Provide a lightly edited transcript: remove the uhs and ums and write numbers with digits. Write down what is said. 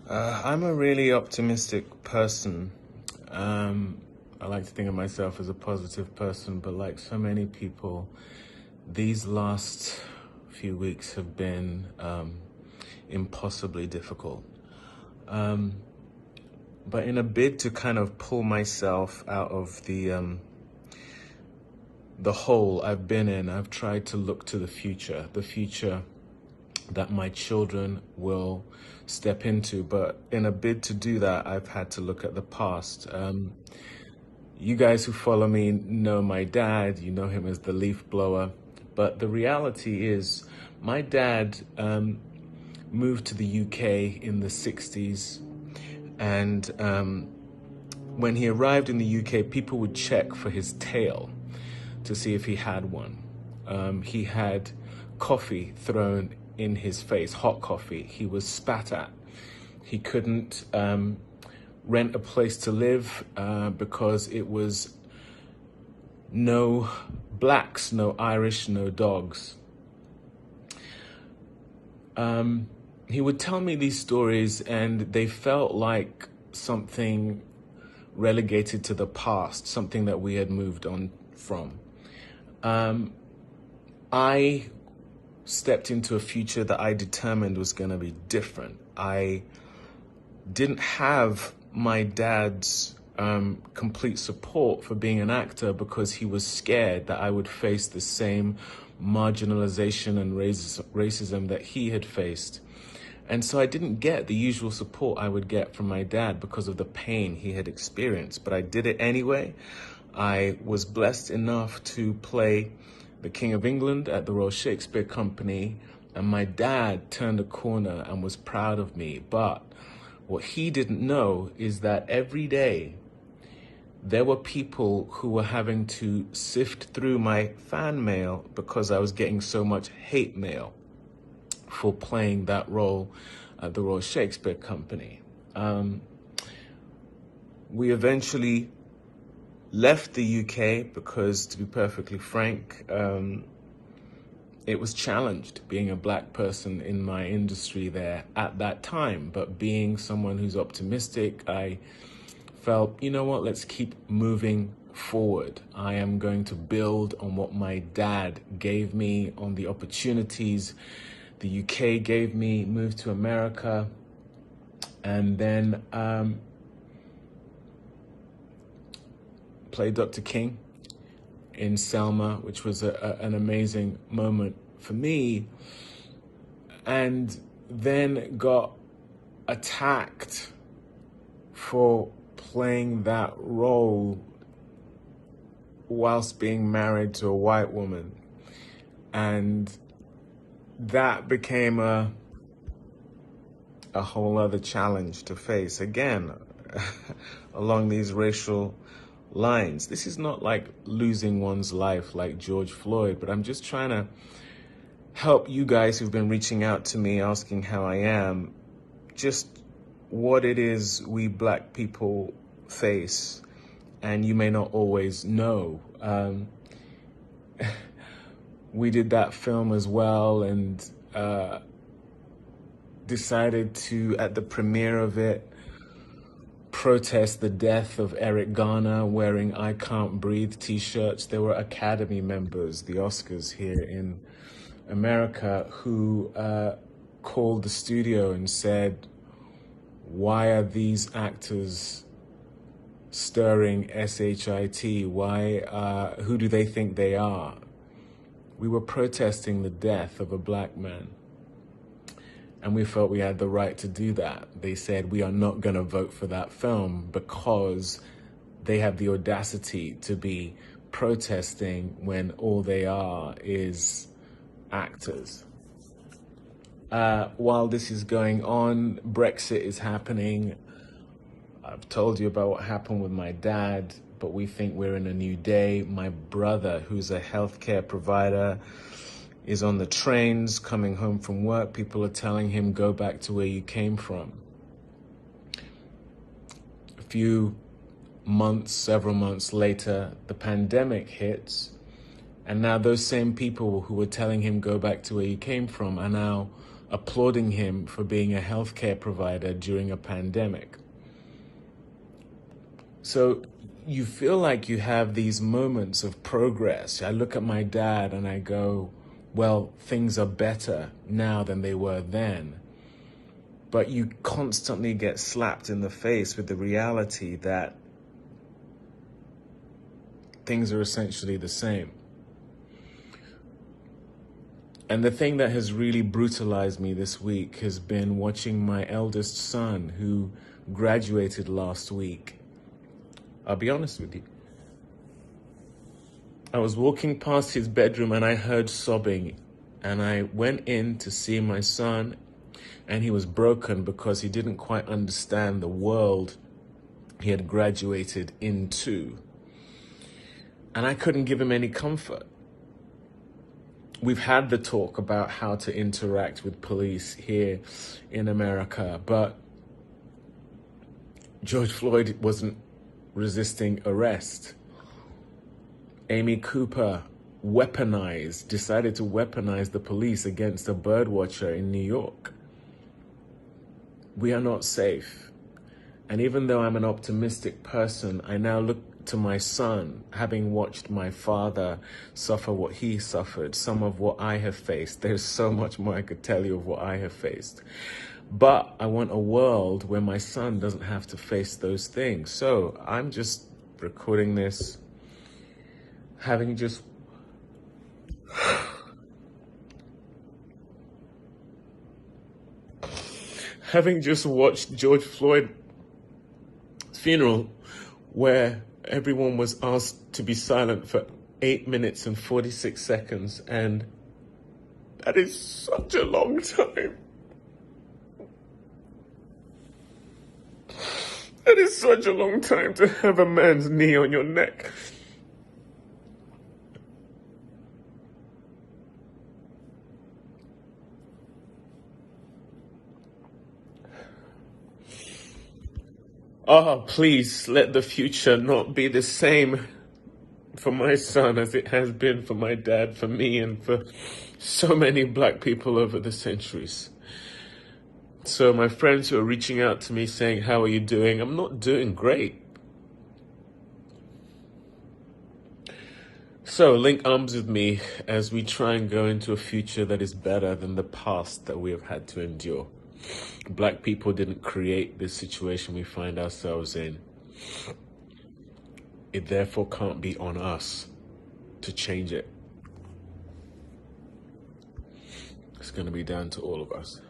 I'm a really optimistic person. I like to think of myself as a positive person, but like so many people, these last few weeks have been impossibly difficult. But in a bid to kind of pull myself out of the hole I've been in, I've tried to look to the future that my children will step into. But in a bid to do that, I've had to look at the past. You guys who follow me know my dad, you know him as the leaf blower. But the reality is, my dad moved to the UK in the 60s. And when he arrived in the UK, people would check for his tail to see if he had one. He had coffee thrown in his face, hot coffee. He was spat at. He couldn't rent a place to live because it was no blacks, no Irish, no dogs. He would tell me these stories, and they felt like something relegated to the past, something that we had moved on from. I stepped into a future that I determined was going to be different. I didn't have my dad's complete support for being an actor because he was scared that I would face the same marginalization and racism that he had faced. And so I didn't get the usual support I would get from my dad because of the pain he had experienced. But I did it anyway. I was blessed enough to play the King of England at the Royal Shakespeare Company, and my dad turned a corner and was proud of me. But what he didn't know is that every day there were people who were having to sift through my fan mail because I was getting so much hate mail for playing that role at the Royal Shakespeare Company. We eventually left the UK because, to be perfectly frank, it was challenged being a black person in my industry there at that time. But being someone who's optimistic, I felt, you know what, let's keep moving forward. I am going to build on what my dad gave me, on the opportunities the UK gave me, moved to America, and then played Dr. King in Selma, which was an amazing moment for me, and then got attacked for playing that role whilst being married to a white woman. And that became a whole other challenge to face again along these racial lines. This is not like losing one's life like George Floyd, but I'm just trying to help you guys who've been reaching out to me asking how I am, just what it is we black people face, and you may not always know. We did that film as well, and decided to, at the premiere of it, protest the death of Eric Garner wearing I Can't Breathe t-shirts. There were Academy members, the Oscars here in America, who called the studio and said, why are these actors stirring shit? Why, who do they think they are? We were protesting the death of a black man, and we felt we had the right to do that. They said, we are not going to vote for that film because they have the audacity to be protesting when all they are is actors. While this is going on, Brexit is happening. I've told you about what happened with my dad, but we think we're in a new day. My brother, who's a healthcare provider, is on the trains coming home from work. People are telling him, go back to where you came from. A few months, several months later, the pandemic hits, and now those same people who were telling him, go back to where you came from, are now applauding him for being a healthcare provider during a pandemic. So you feel like you have these moments of progress. I look at my dad and I go, well, things are better now than they were then. But you constantly get slapped in the face with the reality that things are essentially the same. And the thing that has really brutalized me this week has been watching my eldest son, who graduated last week. I'll be honest with you. I was walking past his bedroom and I heard sobbing. And I went in to see my son, and he was broken because he didn't quite understand the world he had graduated into. And I couldn't give him any comfort. We've had the talk about how to interact with police here in America, but George Floyd wasn't resisting arrest. Amy Cooper decided to weaponize the police against a birdwatcher in New York. We are not safe. And even though I'm an optimistic person, I now look to my son, having watched my father suffer what he suffered, some of what I have faced. There's so much more I could tell you of what I have faced. But I want a world where my son doesn't have to face those things. So I'm just recording this, having just watched George Floyd's funeral, where everyone was asked to be silent for 8 minutes and 46 seconds, and that is such a long time. That is such a long time to have a man's knee on your neck. Please let the future not be the same for my son as it has been for my dad, for me, and for so many black people over the centuries. So my friends who are reaching out to me saying, how are you doing? I'm not doing great. So link arms with me as we try and go into a future that is better than the past that we have had to endure. Black people didn't create this situation we find ourselves in. It therefore can't be on us to change it. It's going to be down to all of us.